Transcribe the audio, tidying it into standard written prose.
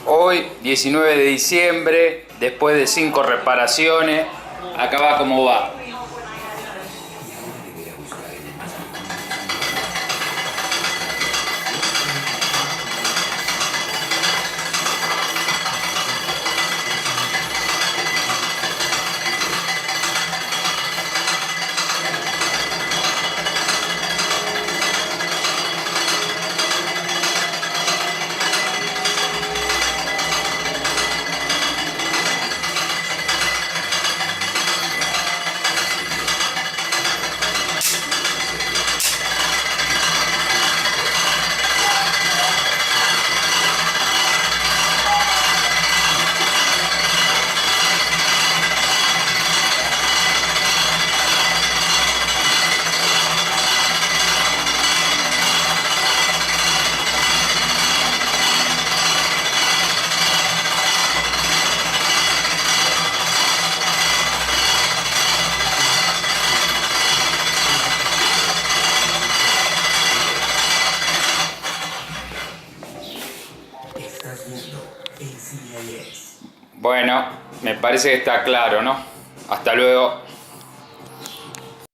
Hoy, 19 de diciembre, después de 5 reparaciones, acá va como va. Bueno, me parece que está claro, ¿no? Hasta luego.